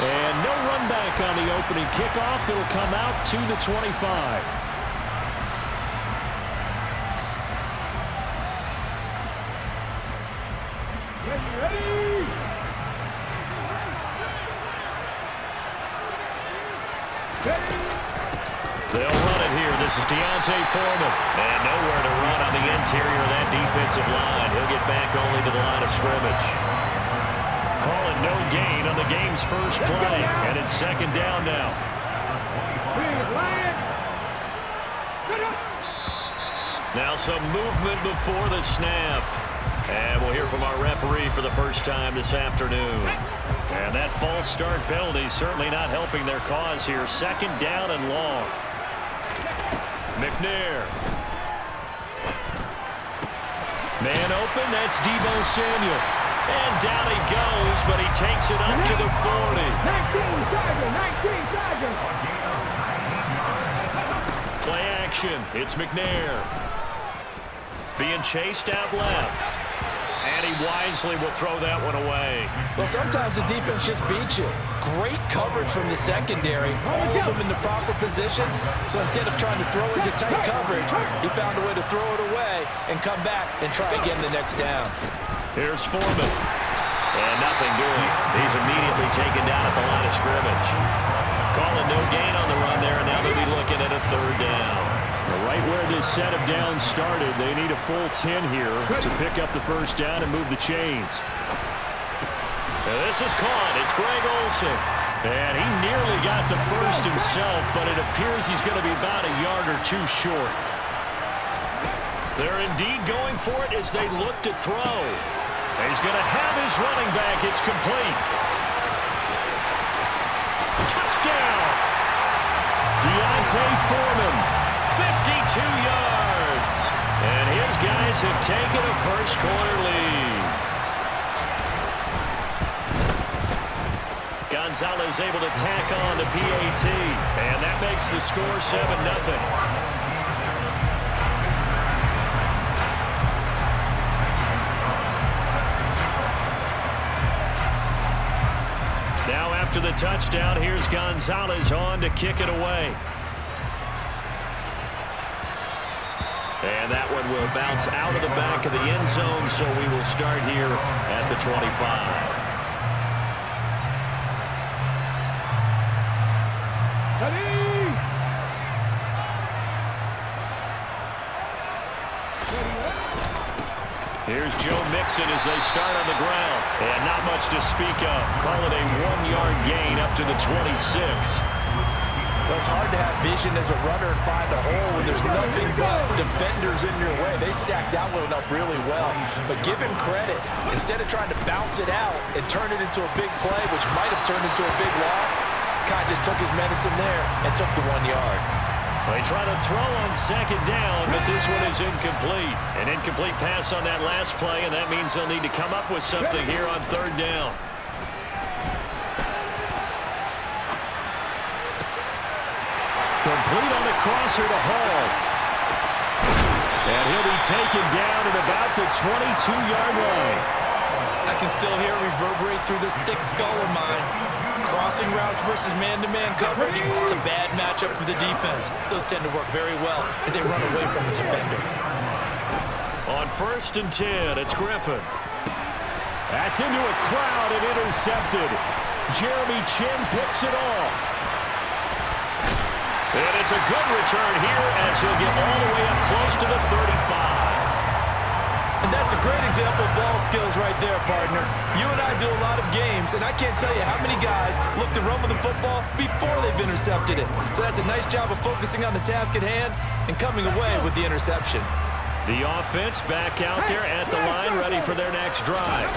And no run back on the opening kickoff. It'll come out to the 25. They'll run it here. This is Foreman. And nowhere to run on the interior of that defensive line. He'll get back only to the line of scrimmage. Call it no gain on the game's first play. And it's second down now. Now some movement before the snap. And we'll hear from our referee for the first time this afternoon. And that false start penalty certainly not helping their cause here. Second down and long. McNair. Man open, that's Deebo Samuel. And down he goes, but he takes it up to the 40. 19 Tiger. Play action, it's McNair. Being chased out left. And he wisely will throw that one away. Well, sometimes the defense just beats you. Great coverage from the secondary. All of them in the proper position. So instead of trying to throw into tight coverage, he found a way to throw it away and come back and try again the next down. Here's Foreman. And nothing doing. He's immediately taken down at the line of scrimmage. Calling no gain on the run there, and now they'll be looking at a third down. Right where this set of downs started, they need a full 10 here to pick up the first down and move the chains. This is caught. It's Greg Olsen. And he nearly got the first himself, but it appears he's going to be about a yard or two short. They're indeed going for it as they look to throw. He's going to have his running back. It's complete. Touchdown! Foreman. 52 yards. And his guys have taken a first quarter lead. Gonzalez able to tack on the PAT. And that makes the score 7-0. Now after the touchdown, here's Gonzalez on to kick it away. And that one will bounce out of the back of the end zone, so we will start here at the 25. Here's Joe Mixon as they start on the ground. And not much to speak of. Call it a 1-yard gain up to the 26. Well, it's hard to have vision as a runner and find a hole when there's nothing but defenders in your way. They stacked that one up really well. But give him credit. Instead of trying to bounce it out and turn it into a big play, which might have turned into a big loss, Kai just took his medicine there and took the 1 yard. They try to throw on second down, but this one is incomplete. An incomplete pass on that last play, and that means they'll need to come up with something here on third down. Complete on the crosser to Hall. And he'll be taken down at about the 22-yard line. I can still hear it reverberate through this thick skull of mine. Crossing routes versus man-to-man coverage, it's a bad matchup for the defense. Those tend to work very well as they run away from the defender. On 1st and 10, it's Griffin. That's into a crowd and intercepted. Jeremy Chin picks it off. And it's a good return here as he'll get all the way up close to the 35. And that's a great example of ball skills right there, partner. You and I do a lot of games, and I can't tell you how many guys look to run with the football before they've intercepted it. So that's a nice job of focusing on the task at hand and coming away with the interception. The offense back out there at the line, ready for their next drive.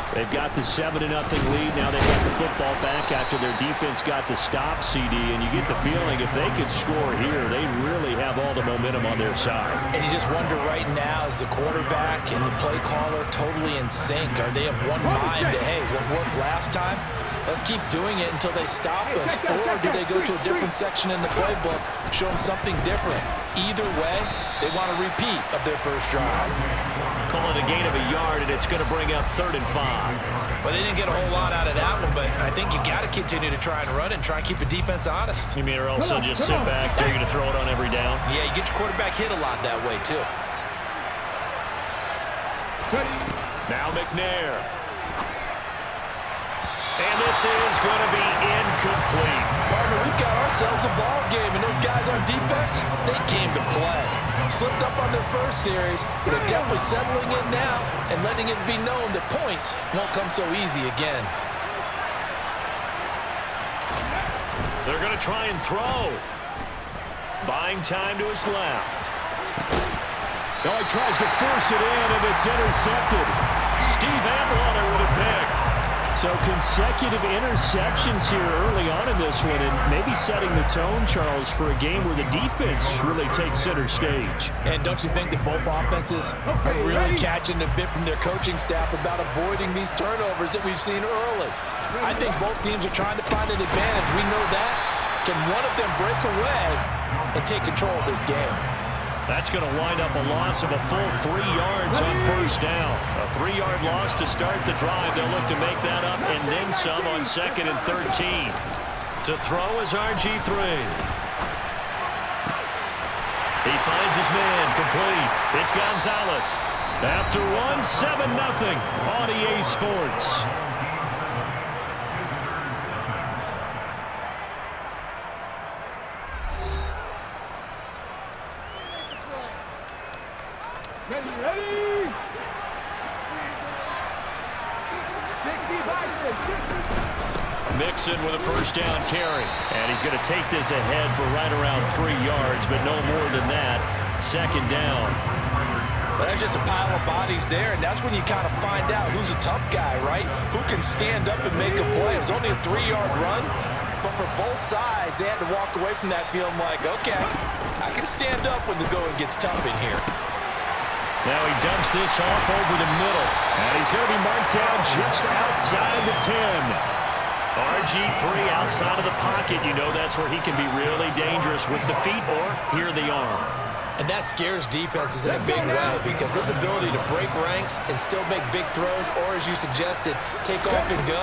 They've got the 7-0 lead. Now they've got the football back after their defense got the stop, CD. And you get the feeling if they could score here, they really have all the momentum on their side. And you just wonder right now, is the quarterback and the play caller totally in sync? Are they of one mind that, hey, what worked last time? Let's keep doing it until they stop us. Or do they go to a different section in the playbook, show them something different? Either way, they want a repeat of their first drive. Call it a gain of a yard, and it's going to bring up 3rd and 5. Well, they didn't get a whole lot out of that one, but I think you got to continue to try and run and try and keep the defense honest. You mean or else they'll just sit back, dare you to throw it on every down? Yeah, you get your quarterback hit a lot that way, too. Now McNair. And this is going to be incomplete. Partner, we've got ourselves a ball game, and those guys on defense, they came to play. Slipped up on their first series, but they're definitely settling in now and letting it be known that points won't come so easy again. They're going to try and throw. Buying time to his left. Oh, he tries to force it in, and it's intercepted. Steve Atwater with a pick. So consecutive interceptions here early on in this one, and maybe setting the tone, Charles, for a game where the defense really takes center stage. And don't you think that both offenses are really catching a bit from their coaching staff about avoiding these turnovers that we've seen early? I think both teams are trying to find an advantage. We know that. Can one of them break away and take control of this game? That's going to wind up a loss of a full 3 yards on 1st down. A 3-yard loss to start the drive. They'll look to make that up and then some on 2nd and 13. To throw is RG3. He finds his man, complete. It's Gonzalez. After one, 7-0 on EA Sports. Ready? Mixon with a 1st down carry. And he's going to take this ahead for right around 3 yards, but no more than that. 2nd down. Well, there's just a pile of bodies there, and that's when you kind of find out who's a tough guy, right? Who can stand up and make a play. It was only a 3-yard run, but for both sides, they had to walk away from that feeling like, okay, I can stand up when the going gets tough in here. Now he dumps this off over the middle. And he's going to be marked down just outside the 10. RG3 outside of the pocket. You know that's where he can be really dangerous with the feet or here the arm. And that scares defenses in a big way because his ability to break ranks and still make big throws, or as you suggested, take off and go,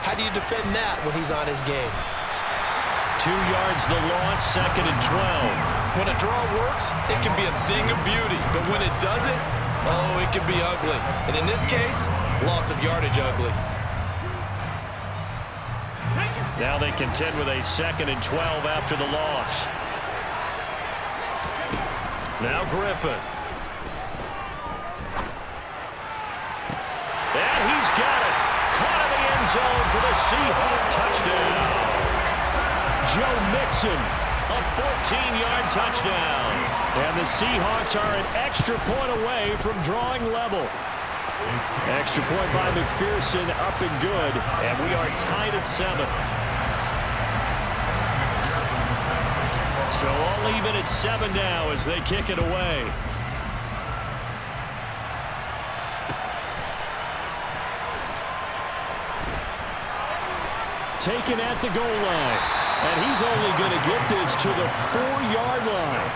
how do you defend that when he's on his game? 2 yards the loss, 2nd and 12. When a draw works, it can be a thing of beauty. But when it doesn't, oh, it can be ugly. And in this case, loss of yardage ugly. Now they contend with a 2nd and 12 after the loss. Now Griffin. And he's got it. Caught in the end zone for the Seahawk touchdown. Joe Mixon. A 14-yard touchdown. And the Seahawks are an extra point away from drawing level. Extra point by McPherson, up and good. And we are tied at 7. So all even at 7 now as they kick it away. Taken at the goal line. And he's only going to get this to the 4-yard line.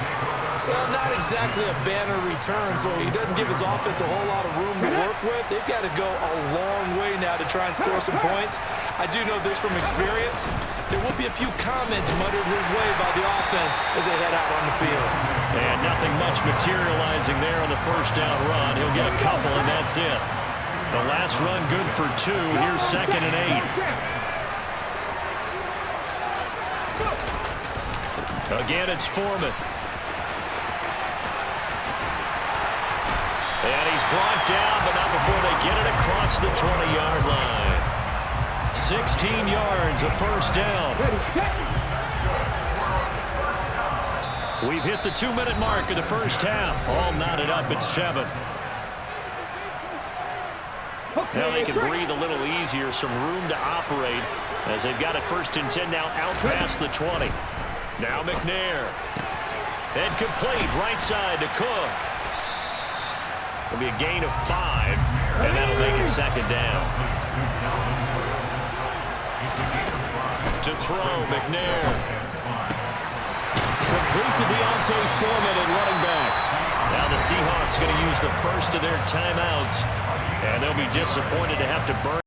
Well, not exactly a banner return, so he doesn't give his offense a whole lot of room to work with. They've got to go a long way now to try and score some points. I do know this from experience. There will be a few comments muttered his way by the offense as they head out on the field. And nothing much materializing there on the 1st down run. He'll get a couple, and that's it. The last run good for 2. Here's 2nd and 8. Again, it's Foreman. And he's brought down, but not before they get it across the 20-yard line. 16 yards, a 1st down. We've hit the 2-minute mark of the 1st half. All knotted up at 7. Now they can breathe a little easier, some room to operate as they've got it 1st and 10 now out past the 20. Now McNair. And complete right side to Cook. It'll be a gain of 5, and that'll make it 2nd down. To throw, McNair. Complete to Deontay Foreman at running back. Now the Seahawks going to use the first of their timeouts, and they'll be disappointed to have to burn